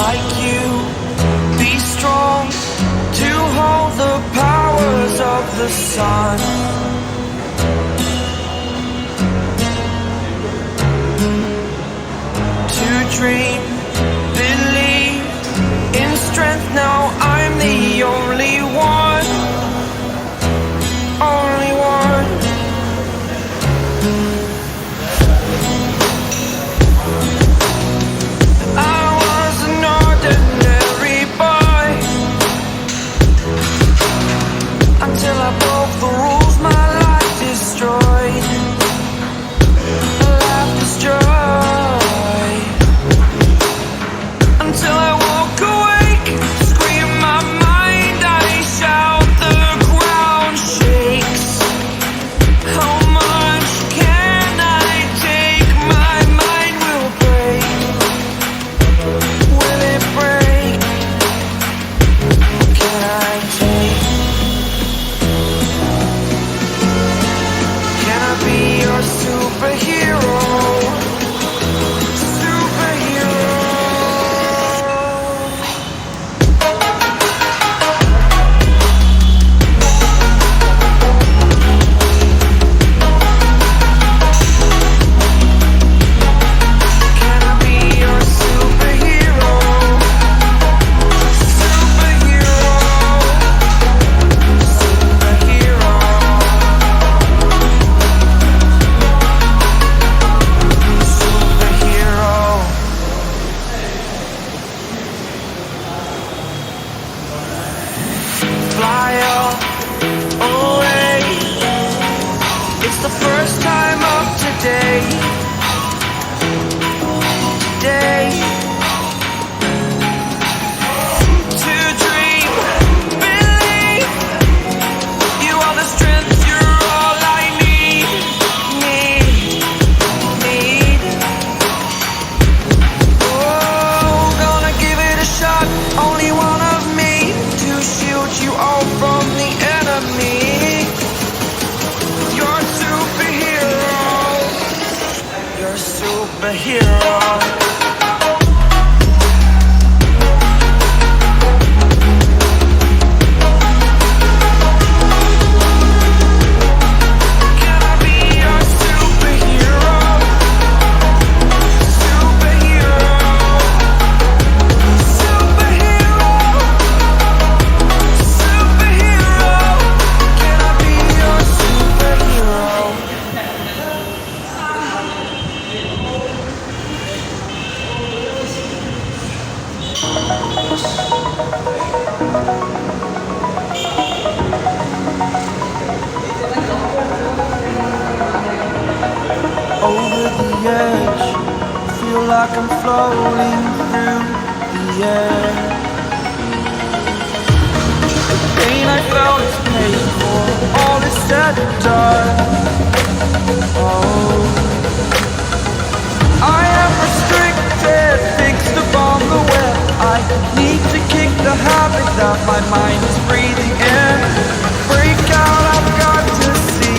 like you. Be strong to hold the powers of the sun. To dream, believe in strength. Now I'm the only one, only one. I was an ordinary boy until I broke the rules. My life destroyed, life destroyed. Until I walk awake, scream my mind, I shout, the ground shakes. How much can I take? My mind will break. Will it break? Can I take? Can I be your superhero? Fly away. It's the first time of today. Today. To dream, believe. You are the strength, you're all I need. Need. Oh, gonna give it a shot. Only one of me to shield you all from the enemy. You're a superhero. You're a superhero. Can I be your superhero? Superhero. Superhero. Superhero. Can I be your superhero? Over the edge, feel like I'm floating through the air. The pain I felt is paid for, all is said and done. Oh, I am restricted, fixed upon the web. I need to kick the habit that my mind is breathing in. Break out, I've got to see.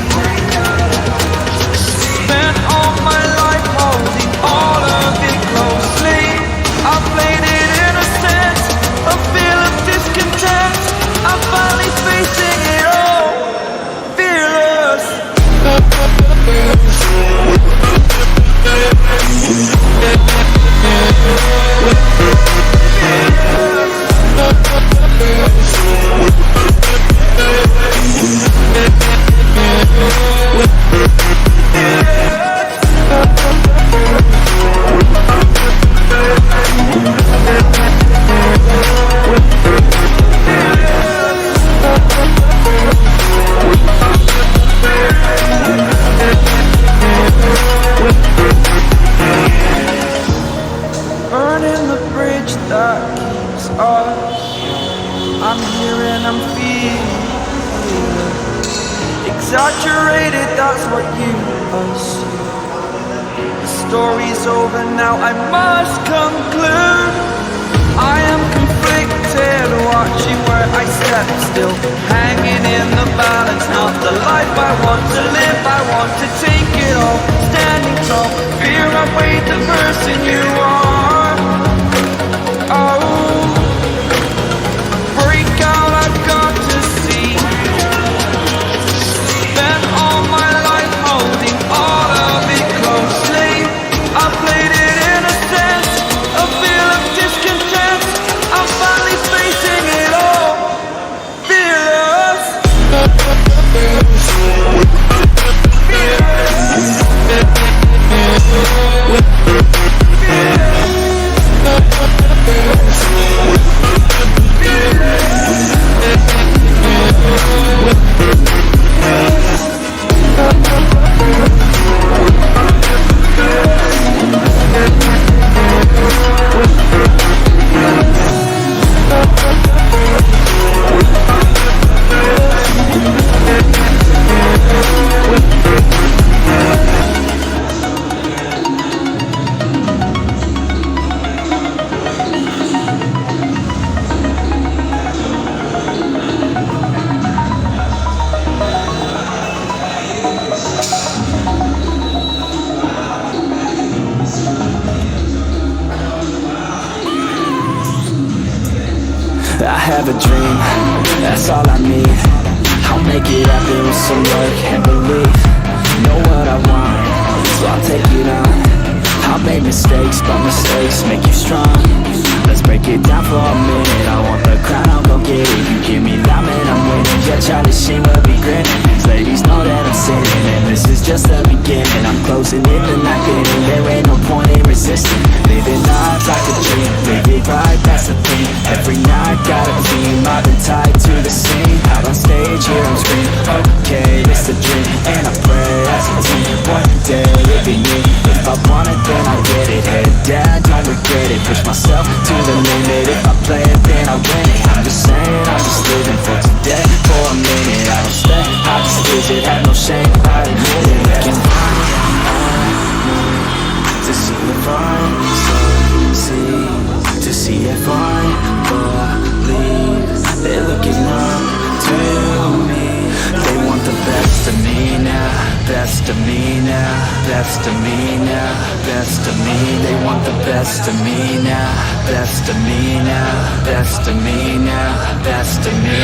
Spent all my life holding all of it closely. I played it innocent, a feel of discontent. I'm finally facing it all, fearless. Burning the bridge that keeps us. I'm here and I'm feeling exaggerated, that's what you assume. The story's over now, I must conclude. I am conflicted, watching where I step still, hanging in the balance. Not the life I want to live, I want to take it all. Standing tall, fear I weighed the person you are. Oh, have a dream, that's all I need. I'll make it happen with some work and belief. Know what I want, so I'll take it on. I've made mistakes, but mistakes make you strong. Let's break it down for a minute. I want the crown, I'll go get it. You give me that, man, I'm winning. Yeah, Charlie Sheen will be grinning. These ladies know that I'm sinning, and this is just the beginning. I'm closing in the night getting. There ain't no point in resisting. Living life like a dream, live it right, that's the thing. Every night got a theme, I've been tied to the scene. Out on stage, here I'm screaming, okay, it's a dream. And I pray as a team, one day it'll be me. If I want it, then I get it. Head down, don't regret it. Push myself to the limit. If I play it, then I win it. I'm just saying, I'm just living for today. For a minute, I don't stay, I just visit. Have no shame, I admit it. Looking to see if I succeed, to see if I believe. They're looking up to me. They want the best of me now, best of me now, best of me now, best of me. They want the best of me now, best of me now, best of me now, best of me.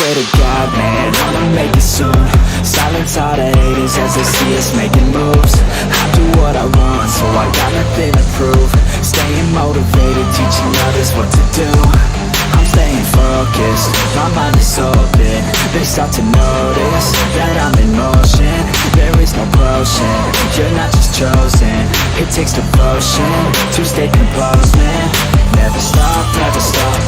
Swear to God, man, I'ma make it soon. Silence all the haters as they see us making moves. I do what I want, so I got nothing to prove. Staying motivated, teaching others what to do. I'm staying focused, my mind is open. They start to notice that I'm in motion. There is no potion, you're not just chosen. It takes devotion to stay composed, man. Never stop,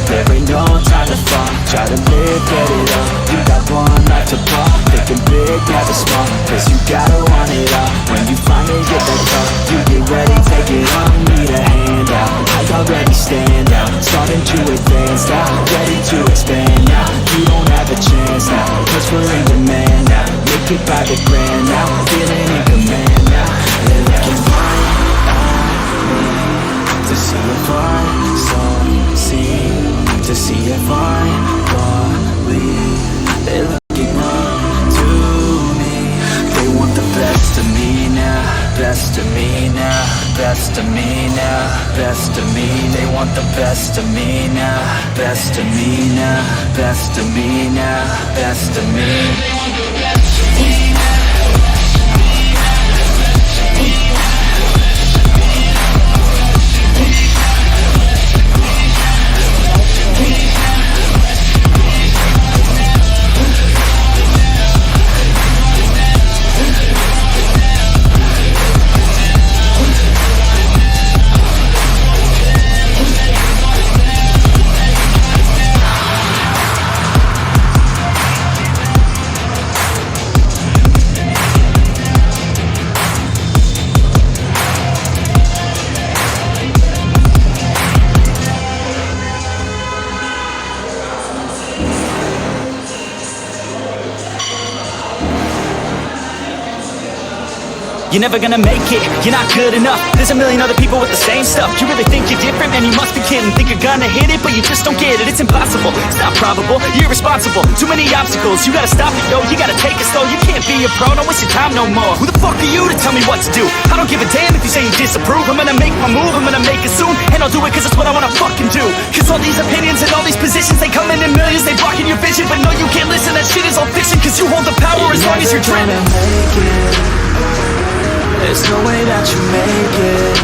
there ain't no time to fall. Try to live, get it up, you got one life to ball. Thinking big, never small, cause you gotta want it all. When you finally get that call, you get ready, take it on. Need a hand out, I already stand out. Starting to advance now, ready to expand now. You don't have a chance now, cause we're in demand now. Make it by the grand now, feeling in command now. They're looking right at me to see if I succeed, to see if I believe. They're looking up to me. They want the best of me now, best of me now, best of me now, best of me. They want the best of me now, best of me now, best of me now, best of me. You're never gonna make it, you're not good enough. There's a million other people with the same stuff. You really think you're different? Man, you must be kidding. Think you're gonna hit it, but you just don't get it. It's impossible, it's not probable, you're irresponsible. Too many obstacles, you gotta stop it, yo. You gotta take it slow, you can't be a pro. Don't waste your time no more. Who the fuck are you to tell me what to do? I don't give a damn if you say you disapprove. I'm gonna make my move, I'm gonna make it soon. And I'll do it cause it's what I wanna fucking do. Cause all these opinions and all these positions, they come in millions. They blocking your vision, but no, you can't listen. That shit is all fiction, cause you hold the power as long as you're dreaming. There's no way that you make it.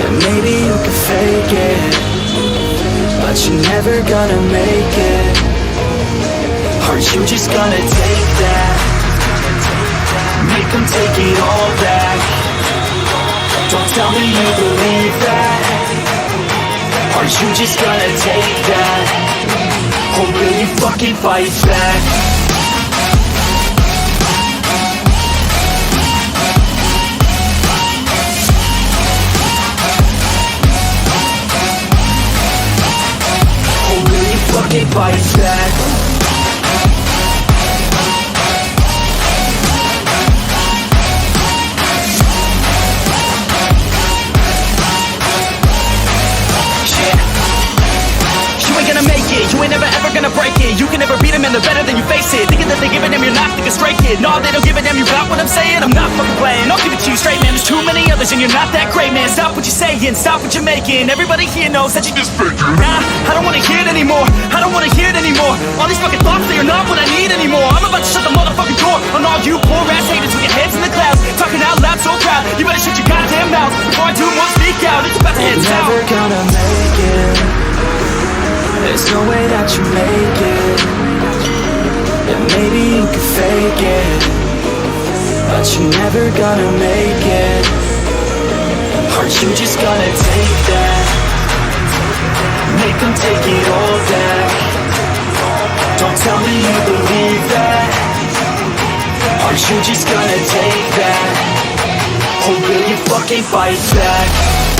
And maybe you can fake it, but you're never gonna make it. Aren't you just gonna take that? Make them take it all back. Don't tell me you believe that. Aren't you just gonna take that? Or will you fucking fight back? Fucking fight back. You ain't never ever gonna break it. You can never beat them and they're better than you face it. Thinking that they give a damn, you're not thinking straight, kid. No, they don't give a damn, you got what I'm saying? I'm not fucking playing, I'll give it to you straight, man. There's too many others and you're not that great, man. Stop what you're saying, stop what you're making. Everybody here knows that you just faking. Nah, I don't wanna hear it anymore, I don't wanna hear it anymore. All these fucking thoughts, they are not what I need anymore. I'm about to shut the motherfucking door on all you poor ass haters with your heads in the clouds, talking out loud so proud. You better shut your goddamn mouth before I do more speak out. It's about to head south. Never gonna make it. There's no way that you make it. And maybe you can fake it, but you're never gonna make it. Aren't you just gonna take that? Make them take it all back. Don't tell me you believe that. Aren't you just gonna take that? Or will you fucking fight back?